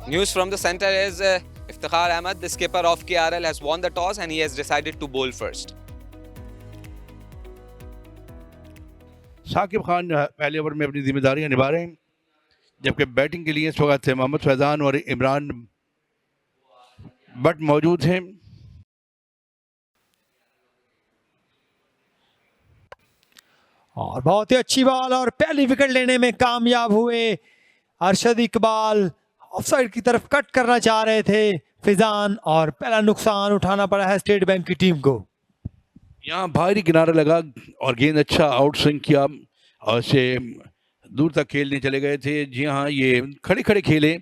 News from the center is Iftikhar Ahmed, the skipper of KRL, has won the toss and he has decided to bowl first. Saqib Khan पहले over में अपनी जिम्मेदारियां निभा रहे हैं, जबकि बैटिंग के लिए इस वक्त मोहम्मद फैजान और इमरान बट मौजूद हैं। और बहुत ही अच्छी बॉल और पहली विकेट लेने में कामयाब हुए अरशद इकबाल। ऑफसाइड की तरफ कट करना चाह रहे थे फिजान और पहला नुकसान उठाना पड़ा है स्टेट बैंक की टीम को। यहाँ बाहरी किनारा लगा और गेंद अच्छा आउट स्विंग किया और से दूर तक खेलने चले गए थे। जी हाँ, ये खड़े खड़े खेले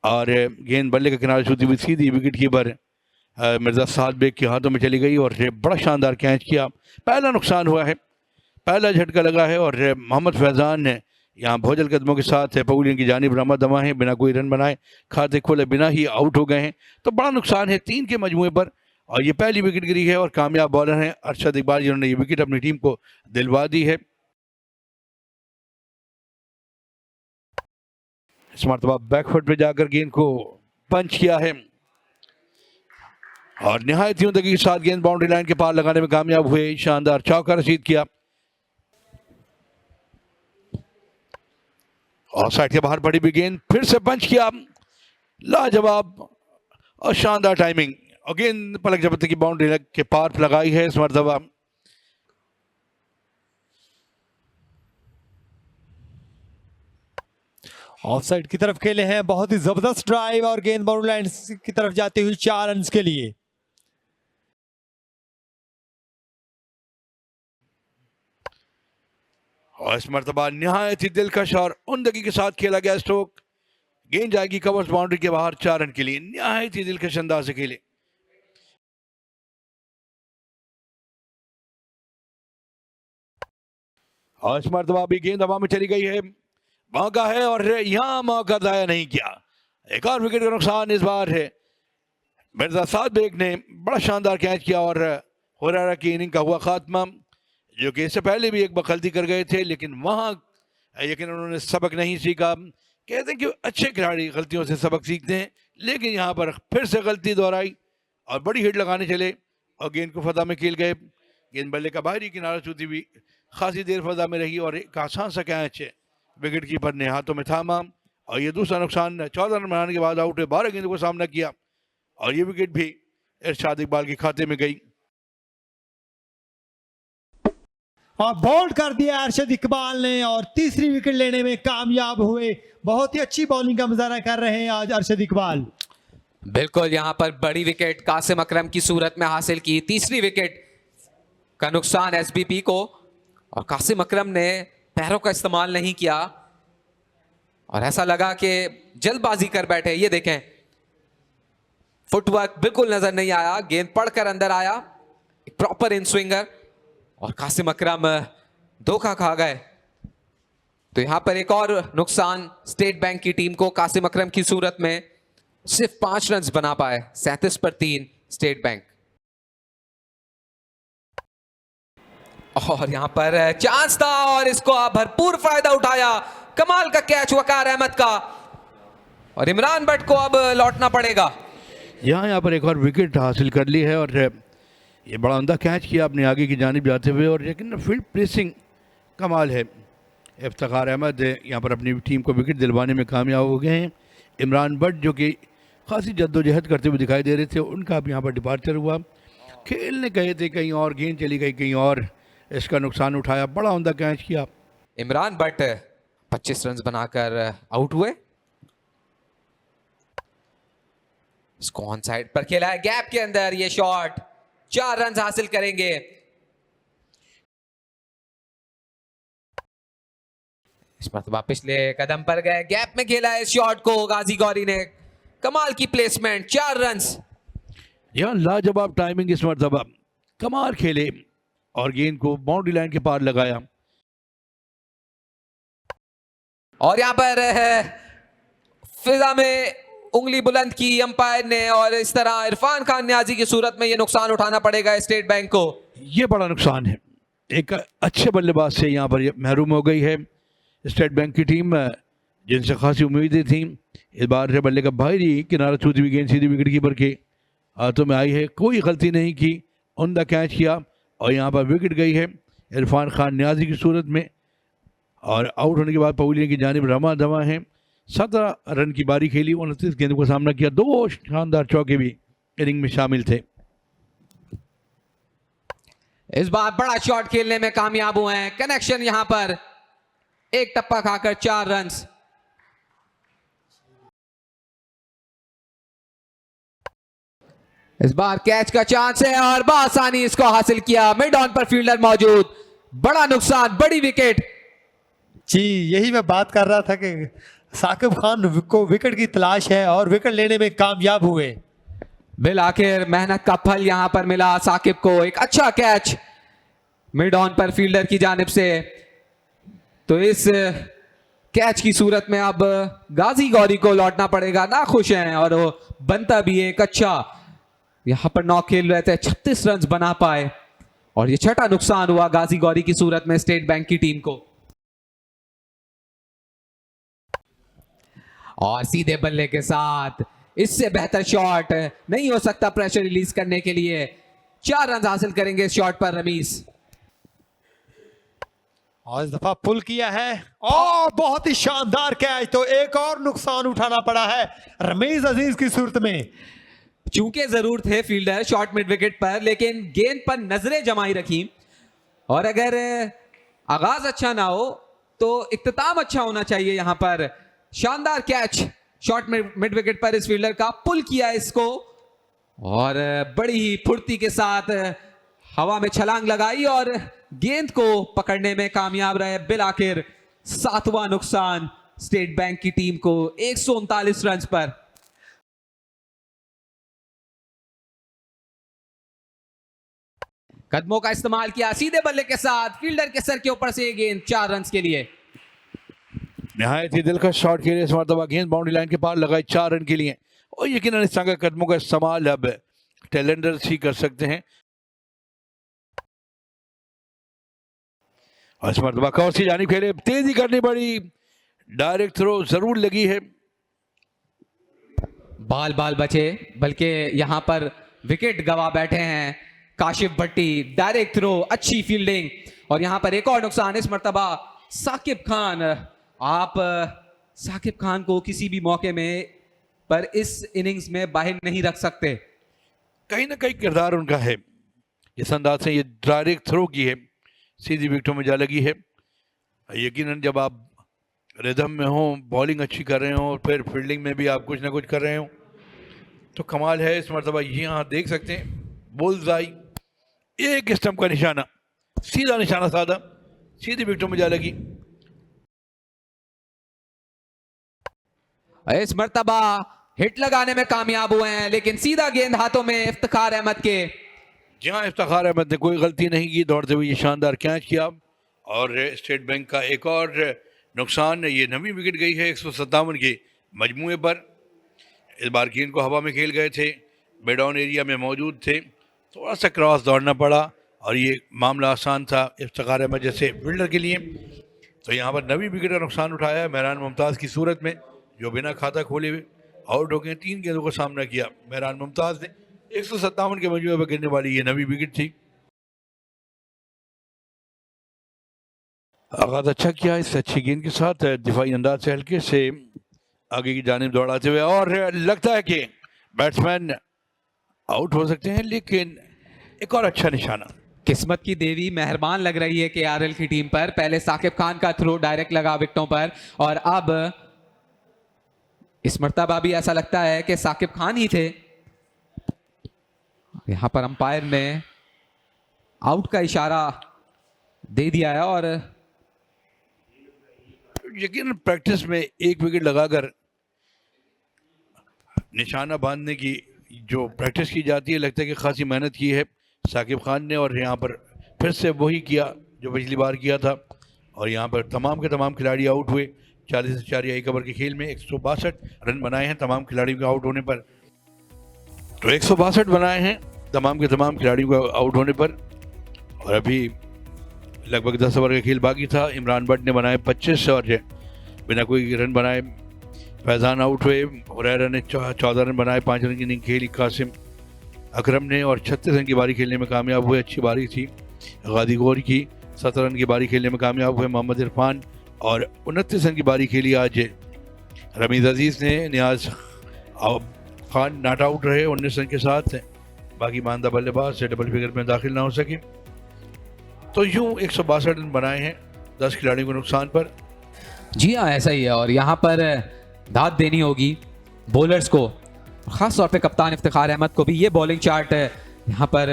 और गेंद बल्ले का किनारा छूती हुई सीधी विकेट कीपर मिर्ज़ा साद बेग के हाथों में चली गई और बड़ा शानदार कैच किया। पहला नुकसान हुआ है, पहला झटका लगा है और मोहम्मद फैज़ान ने यहाँ भोजल कदमों के साथ पवेलियन की जानिब रमा दमा है, बिना कोई रन बनाए खाते खोले बिना ही आउट हो गए हैं। तो बड़ा नुकसान है 3 के मजमूए पर और ये पहली विकेट गिरी है और कामयाब बॉलर हैं अरशद इकबाल, जिन्होंने ये विकेट अपनी टीम को दिलवा दी है। इस मरतबा बैकफुट पे जाकर गेंद को पंच किया है और निहायत ही उमदगी के साथ गेंद बाउंड्री लाइन के पार लगाने में कामयाब हुए। शानदार चौका रसीद किया और साइड के बाहर पड़ी भी गेंद फिर से पंच किया, लाजवाब और शानदार टाइमिंग और गेंद पलक झपकते की बाउंड्री के पार लगाई है इस मरतबा। ऑफसाइड की तरफ खेले हैं, बहुत ही जबरदस्त ड्राइव और गेंद बाउंड्री लाइन की तरफ जाती हुई 4 रन के लिए। और इस मरतबा निहायत ही दिलकश और उमदगी के साथ खेला गया स्ट्रोक। गेंद जाएगी कवर्स बाउंड्री के बाहर 4 रन के लिए। निहायत ही दिलकश अंदाज से खेले। और इस मरतबा भी गेंद हवा में चली गई है, मौका है और यहां मौका जाया नहीं किया। एक और विकेट का नुकसान इस बार है। मिर्जा साद बेग ने बड़ा शानदार कैच किया और हुरारा की इनिंग का हुआ खात्मा, जो कि इससे पहले भी एक बार गलती कर गए थे लेकिन वहां उन्होंने सबक नहीं सीखा। कहते हैं कि अच्छे खिलाड़ी गलतियों से सबक सीखते हैं, लेकिन यहाँ पर फिर से गलती दोहराई और बड़ी हिट लगाने चले और गेंद को फजा में खेल गए। गेंद बल्ले का बाहरी किनारा छूती हुई खासी देर फजा में रही और एक आसान सा कैच विकेट कीपर ने हाथों में थामा और ये दूसरा नुकसान। 14 रन बनाने के बाद आउट हुए, 12 गेंदों को सामना किया और ये विकेट भी इरशाद इकबाल के खाते में गई। और बोल्ड कर दिया अरशद इकबाल ने और तीसरी विकेट लेने में कामयाब हुए। बहुत ही अच्छी बॉलिंग का मुजाहरा कर रहे हैं आज अरशद इकबाल। बिल्कुल, यहां पर बड़ी विकेट कासिम अकरम की सूरत में हासिल की। तीसरी विकेट का नुकसान एसबीपी को और कासिम अकरम ने पैरों का इस्तेमाल नहीं किया और ऐसा लगा कि जल्दबाजी कर बैठे। ये देखें, फुटवर्क बिल्कुल नजर नहीं आया, गेंद पड़कर अंदर आया, एक प्रॉपर इन स्विंगर और कासिम अकरम धोखा खा गए। तो यहां पर एक और नुकसान स्टेट बैंक की टीम को कासिम अकरम की सूरत में सिर्फ 5 रन बना पाए। 37 पर 3 स्टेट बैंक। और यहां पर चांस था और इसको भरपूर फायदा उठाया। कमाल का कैच वकार अहमद का और इमरान बट को अब लौटना पड़ेगा। यहाँ पर एक और विकेट हासिल कर ली है और ये बड़ा उमदा कैच किया अपने आगे की जानिब जाते हुए और लेकिन फील्ड प्लेसिंग कमाल है। इफ्तिखार अहमद यहाँ पर अपनी टीम को विकेट दिलवाने में कामयाब हो गए हैं। इमरान बट जो कि खासी जद्दोजहद करते हुए दिखाई दे रहे थे, उनका अब यहाँ पर डिपार्चर हुआ। खेलने गए थे कहीं और, गेंद चली गई कहीं और, इसका नुकसान उठाया। बड़ा उमदा कैच किया। इमरान बट 25 रन बनाकर आउट हुए। इसको ऑन साइड पर खेला है, गैप के अंदर ये शॉट, 4 रन हासिल करेंगे। इस मरतबा पिछले कदम पर गए, गैप में खेला है इस शॉट को गाजी गौरी ने। कमाल की प्लेसमेंट, 4 रन। यहाँ लाजवाब टाइमिंग इस मरतबा, कमाल खेले और गेंद को बाउंड्री लाइन के पार लगाया। और यहां पर फिजा में उंगली बुलंद की अंपायर ने और इस तरह इरफान खान न्याजी की सूरत में यह नुकसान उठाना पड़ेगा स्टेट बैंक को। ये बड़ा नुकसान है, एक अच्छे बल्लेबाज से यहाँ पर महरूम हो गई है स्टेट बैंक की टीम, जिनसे खासी उम्मीदें थीं। इस बार से बल्ले का भाई किनारा छूती हुई गेंद सीधी विकेट कीपर के हाथों में आई है, कोई गलती नहीं की, उमदा कैच किया और यहाँ पर विकेट गई है इरफान खान न्याजी की सूरत में। और आउट होने के बाद पवेलियन की जानिब रमा दवा है। 17 रन की बारी खेली, 29 गेंदों का सामना किया, 2 शानदार चौके भी इनिंग में शामिल थे। इस बार बड़ा शॉट खेलने में कामयाब हुए हैं, कनेक्शन यहां पर एक टप्पा खाकर 4 रन। इस बार कैच का चांस है और बआसानी इसको हासिल किया, मिड ऑन पर फील्डर मौजूद, बड़ा नुकसान, बड़ी विकेट। जी यही मैं बात कर रहा था कि साकिब खान को विकेट की तलाश है और विकेट लेने में कामयाब हुए। बिल आखिर मेहनत का फल यहां पर मिला साकिब को, एक अच्छा कैच मिड ऑन पर फील्डर की जानिब से। तो इस कैच की सूरत में अब गाजी गौरी को लौटना पड़ेगा, ना खुश हैं और वो बनता भी एक अच्छा, यहां पर 9 खेल रहे थे, 36 रन बना पाए और ये छठा नुकसान हुआ गाजी गौरी की सूरत में स्टेट बैंक की टीम को। और सीधे बल्ले के साथ इससे बेहतर शॉट नहीं हो सकता प्रेशर रिलीज करने के लिए। 4 रन हासिल करेंगे इस शॉट पर रमीज। और इस दफा पुल किया है और बहुत ही शानदार कैच, तो एक और नुकसान उठाना पड़ा है रमीज अजीज की सूरत में। चूंकि जरूर थे फील्डर शॉट मिड विकेट पर, लेकिन गेंद पर नजरें जमाई रखी और अगर आगाज अच्छा ना हो तो इख्तिताम अच्छा होना चाहिए। यहां पर शानदार कैच शॉट मिड विकेट पर इस फील्डर का, पुल किया इसको और बड़ी ही फुर्ती के साथ हवा में छलांग लगाई और गेंद को पकड़ने में कामयाब रहे बिल। आखिर 7वां नुकसान स्टेट बैंक की टीम को 139 रन पर। कदमों का इस्तेमाल किया सीधे बल्ले के साथ, फील्डर के सर के ऊपर से ये गेंद 4 रन के लिए। नहायत ही दिलकश शॉट के लिए इस मरतबा गेंद बाउंड्री लाइन के पार लगाई 4 रन के लिए। और यकीनन इस तरह के कदमों का इस्तेमाल अब टैलेंडर्स ही कर सकते हैं। और इस मरतबा कौन सी जानिब खेले, तेजी करनी पड़ी, डायरेक्ट थ्रो जरूर लगी है, बाल बचे, बल्कि यहां पर विकेट गवा बैठे हैं काशिफ भट्टी। डायरेक्ट थ्रो, अच्छी फील्डिंग और यहां पर एक और नुकसान इस मरतबा साकिब खान। आप साकिब खान को किसी भी मौके में पर इस इनिंग्स में बाहर नहीं रख सकते। कहीं ना कहीं किरदार उनका है, जिस अंदाज से ये डायरेक्ट थ्रो की है, सीधी विकेटों में जा लगी है। यकीनन जब आप रिदम में हो, बॉलिंग अच्छी कर रहे हो और फिर फील्डिंग में भी आप कुछ ना कुछ कर रहे हो तो कमाल है। इस मरतबा ये यहाँ देख सकते हैं, बुल्सआई, एक स्टंप का निशाना, सीधा निशाना साधा, सीधी विकेटों में जा लगी। इस मर्तबा हिट लगाने में कामयाब हुए हैं, लेकिन सीधा गेंद हाथों में इफ्तिखार अहमद के। जहां इफ्तिखार अहमद ने कोई गलती नहीं की, दौड़ते हुए ये शानदार कैच किया। और स्टेट बैंक का एक और नुकसान, ये नवी विकेट गई है 157 के मजमूए पर। इस बार गेंद को हवा में खेल गए थे, बेडाउन एरिया में मौजूद थे, थोड़ा सा क्रॉस दौड़ना पड़ा और ये मामला आसान था इफ्तिखार अहमद जैसे फील्डर के लिए। तो यहाँ पर नवी विकेट का नुकसान उठाया है मेहरान मुमताज़ की सूरत में, जो बिना खाता खोले हुए आउट हो गए। 3 गेंदों का सामना किया मेहरान मुमताज़ ने। 157 के मजमूए पर गिरने वाली ये नवी विकेट थी। आगाज अच्छा किया इस अच्छी गेंद के साथ, दिफाई अंदाज से हल्के से आगे की जानिब दौड़ाते हुए, और लगता है कि बैट्समैन आउट हो सकते हैं, लेकिन एक और अच्छा निशाना। किस्मत की देवी मेहरबान लग रही है केआरएल की टीम पर। पहले साकिब खान का थ्रो डायरेक्ट लगा विकेटों पर और अब इस मर्तबा भी ऐसा लगता है कि साकिब खान ही थे। यहां पर अंपायर ने आउट का इशारा दे दिया है और यकीन प्रैक्टिस में एक विकेट लगाकर निशाना बांधने की जो प्रैक्टिस की जाती है, लगता है कि खासी मेहनत की है साकिब खान ने, और यहाँ पर फिर से वही किया जो पिछली बार किया था। और यहाँ पर तमाम के तमाम खिलाड़ी आउट हुए। 40 से 4 एक ओवर के खेल में 162 रन बनाए हैं तमाम खिलाड़ियों के आउट होने पर। तो 162 बनाए हैं तमाम के तमाम खिलाड़ियों को आउट होने पर। और अभी लगभग 10 ओवर का खेल बाकी था। इमरान बट ने बनाए 25 और बिना कोई रन बनाए फैजान आउट हुए। हुरैरा ने 14 रन बनाए, 5 रन की इनिंग खेली। कासिम अकरम ने और 36 रन की बारी खेलने में कामयाब हुए। अच्छी बारी थी गादी गौर की। 17 रन की बारी खेलने में कामयाब हुए मोहम्मद इरफान और 29 रन की बारी खेली आज रमीज अजीज ने। नियाज खान नॉट आउट रहे 19 रन के साथ। बाकी मानदा बल्लेबाज से डबल फिगर में दाखिल ना हो सके। तो यूं 162 रन बनाए हैं 10 खिलाड़ियों को नुकसान पर। जी हाँ, ऐसा ही है। और यहाँ पर दाद देनी होगी बॉलर्स को, खास तौर पे कप्तान इफ्तिखार अहमद को भी। ये बॉलिंग चार्ट यहाँ पर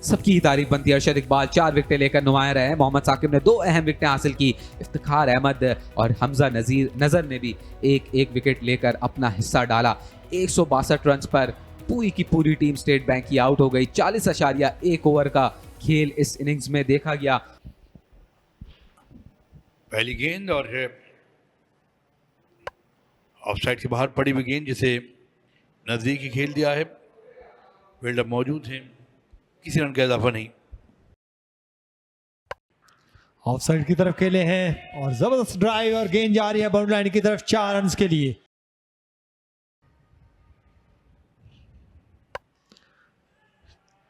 सबकी ही तारीफ बनती है। अरशद इकबाल 4 विकेटें लेकर नुमाया रहे। मोहम्मद साकिब ने 2 अहम विकेटें हासिल की। इफ्तिखार अहमद और हमजा नजर ने भी एक विकेट लेकर अपना हिस्सा डाला। 162 रन पर पूरी की पूरी टीम स्टेट बैंक की आउट हो गई। 40.1 ओवर का खेल इस इनिंग्स में देखा गया। पहली गेंद और ऑफसाइड के बाहर पड़ी हुई गेंद जिसे नजदीकी खेल दिया है। फील्डर मौजूद हैं, किसी रन का इजाफा नहीं। ऑफ साइड की तरफ खेले हैं और जबरदस्त ड्राइव और गेंद जा रही है बाउंड्री लाइन की तरफ 4 रन के लिए।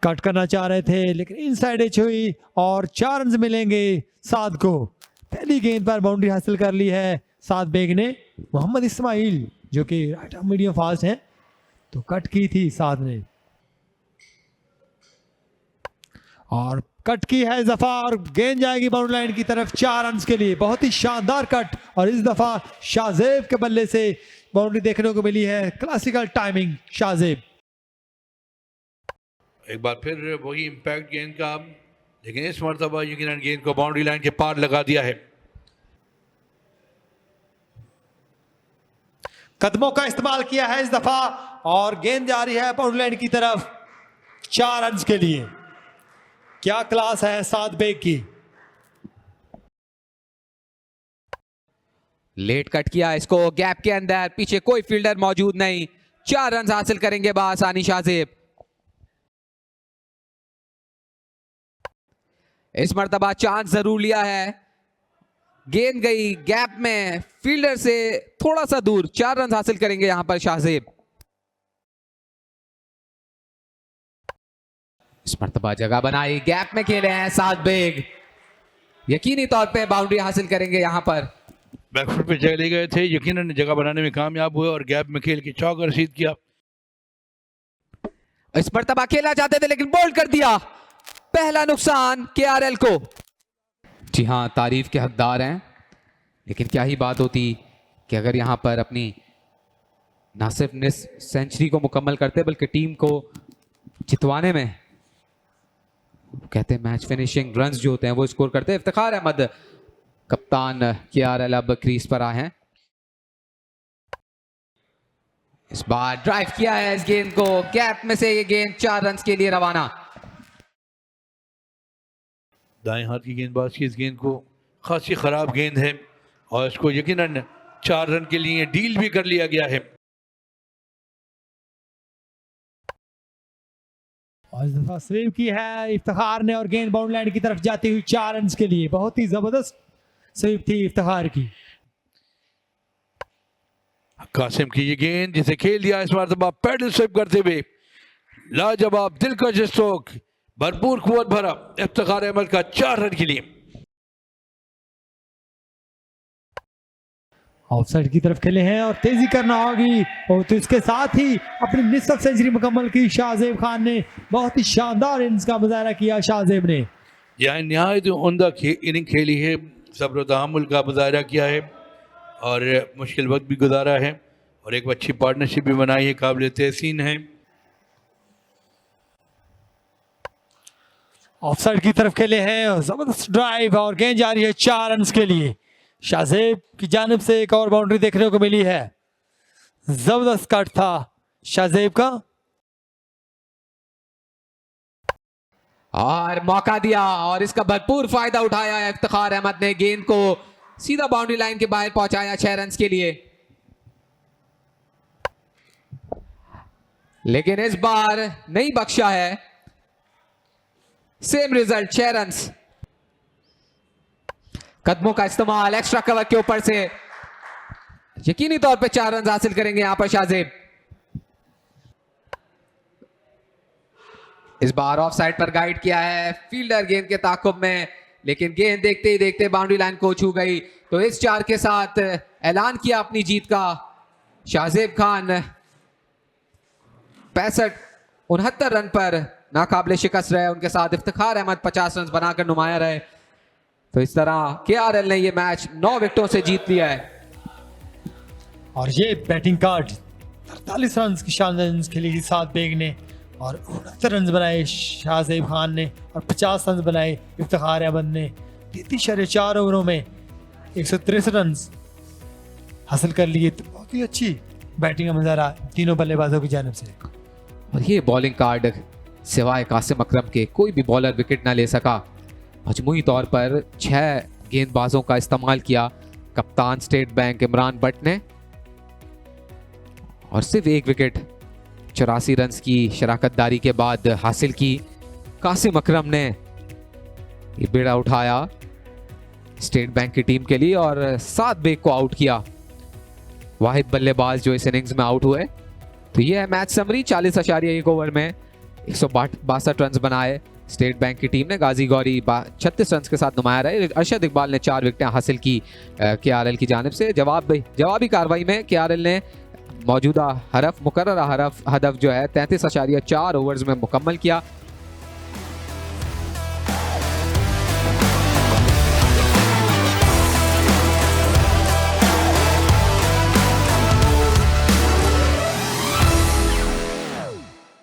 कट करना चाह रहे थे लेकिन इनसाइड एज हुई और 4 रन मिलेंगे साद को। पहली गेंद पर बाउंड्री हासिल कर ली है साद बेग ने। मोहम्मद इस्माइल जो कि राइट आर्म मीडियम फास्ट हैं तो कट की थी साद ने और कट की है इस दफा और गेंद जाएगी बाउंड्री लाइन की तरफ 4 रन के लिए। बहुत ही शानदार कट और इस दफा शाहजेब के बल्ले से बाउंड्री देखने को मिली है। Classical timing Shahzeb. एक बार फिर वही इम्पैक्ट गेंद का, लेकिन इस मरतबा यकीनन गेंद को बाउंड्री लाइन के पार लगा दिया है। कदमों का इस्तेमाल किया है इस दफा और गेंद जा रही है बाउंड्री लाइन की तरफ 4 रन के लिए। क्या क्लास है साद बेग की। लेट कट किया इसको गैप के अंदर, पीछे कोई फील्डर मौजूद नहीं। 4 रन हासिल करेंगे बासानी शाहजेब। इस मर्तबा चांस जरूर लिया है। गेंद गई गैप में, फील्डर से थोड़ा सा दूर। 4 रन हासिल करेंगे यहां पर शाहजेब। इस मर्तबा जगह बनाई, गैप में खेले हैं साद बेग। यकीनी तौर पे बाउंड्री हासिल करेंगे यहां पर। बैकफुट पे चले गए थे, यकीनन जगह बनाने में कामयाब हुए और गैप में खेल के चौका रसीद किया। इस मर्तबा खेलना चाहते थे लेकिन बोल्ड कर दिया। पहला नुकसान केआरएल को। जी हाँ, तारीफ के हकदार हैं, लेकिन क्या ही बात होती कि अगर यहां पर अपनी ना सिर्फ सेंचुरी को मुकम्मल करते बल्कि टीम को जितवाने में, कहते हैं मैच फिनिशिंग रन्स जो होते हैं वो स्कोर करते हैं। इफ्तिखार अहमद कप्तान केआरएल अब क्रीज पर आए हैं। इस बार ड्राइव किया है इस गेंद को, गैप में से ये गेंद 4 रन के लिए रवाना। दाएं हाथ की गेंदबाज की इस गेंद को खासी खराब गेंद है और इसको यकीनन 4 रन के लिए डील भी कर लिया गया है। और इस दफा स्वीप की है इफ्तिखार ने और गेंद बाउंड्री लाइन की तरफ जाती हुई 4 रन के लिए। बहुत ही जबरदस्त स्वीप थी इफ्तिखार की। कासिम की ये गेंद जिसे खेल दिया इस मरतबा पैडल स्वीप करते हुए। लाजवाब दिलकश स्ट्रोक, भरपूर कुव्वत भरा इफ्तिखार अहमद का 4 रन के लिए। ऑफसाइड की तरफ खेले हैं और तेजी करना होगी और तो इसके साथ ही अपनी निस्फ सेंचुरी मुकम्मल की शाहजेब खान ने। बहुत ही शानदार इनिंग्स का मुजाहरा किया शाहजेब ने। यहाँ नहायत उम्दा इनिंग खेली है, सब्र तहम्मुल का मुजाहरा किया है और मुश्किल वक्त भी गुजारा है और एक अच्छी पार्टनरशिप भी बनाई है, काबिल तहसीन है। ऑफसाइड की तरफ खेले हैं और जबरदस्त ड्राइव और गेंद जा रही है 4 रन के लिए। शाहजेब की जानिब से एक और बाउंड्री देखने को मिली है। जबरदस्त कट था शाहजेब का और मौका दिया और इसका भरपूर फायदा उठाया है इफ्तिखार अहमद ने। गेंद को सीधा बाउंड्री लाइन के बाहर पहुंचाया 6 रन के लिए। लेकिन इस बार नहीं बख्शा है। Same result 6 run. कदमों का इस्तेमाल एक्स्ट्रा कवर के ऊपर से यकीनी तौर पे 4 रन हासिल करेंगे यहां पर शाहजेब। इस बार ऑफ साइड पर गाइड किया है फील्डर गेंद के ताकुब में, लेकिन गेंद देखते ही देखते बाउंड्री लाइन को छू गई। तो इस 4 के साथ ऐलान किया अपनी जीत का शाहजेब खान। 65-69 रन पर नाकाबिले शिकस्त रहे। उनके साथ इफ्तिखार अहमद 50 रन बनाकर नुमाया रहे। तो इस तरह केआरएल ने ये मैच 9 विकेटों से जीत लिया है। और ये बैटिंग कार्ड 43 रन की शानदार इनिंग्स खेली 7 बेग ने और 69 रन बनाए शाहजेब खान ने और 50 रन बनाए इफ्तिखार अहमद ने। 33.4 ओवरों में 163 रन हासिल कर लिए। तो बहुत ही अच्छी बैटिंग का नजारा तीनों बल्लेबाजों की जानिब से। और ये बॉलिंग कार्ड सिवाय कासिम अकरम के कोई भी बॉलर विकेट ना ले सका। मजमूई तौर पर 6 गेंदबाजों का इस्तेमाल किया कप्तान स्टेट बैंक इमरान भट्ट ने और सिर्फ 1 विकेट 84 रन की शराकतदारी के बाद हासिल की। कासिम अकरम ने ये बेड़ा उठाया स्टेट बैंक की टीम के लिए और 7 बेग को आउट किया। वाहिद बल्लेबाज जो इस इनिंग्स में आउट हुए। तो ये है मैच समरी। 40.1 ओवर में 162 रन बनाए स्टेट बैंक की टीम ने। गाजी गौरी 36 रन के साथ नुमाया रहे। अरशद इकबाल ने 4 विकेटें हासिल की केआरएल की जानिब से। जवाबी कार्रवाई में केआरएल ने मौजूदा मुकर्ररा हदफ जो है 33.4 ओवर्स में मुकम्मल किया।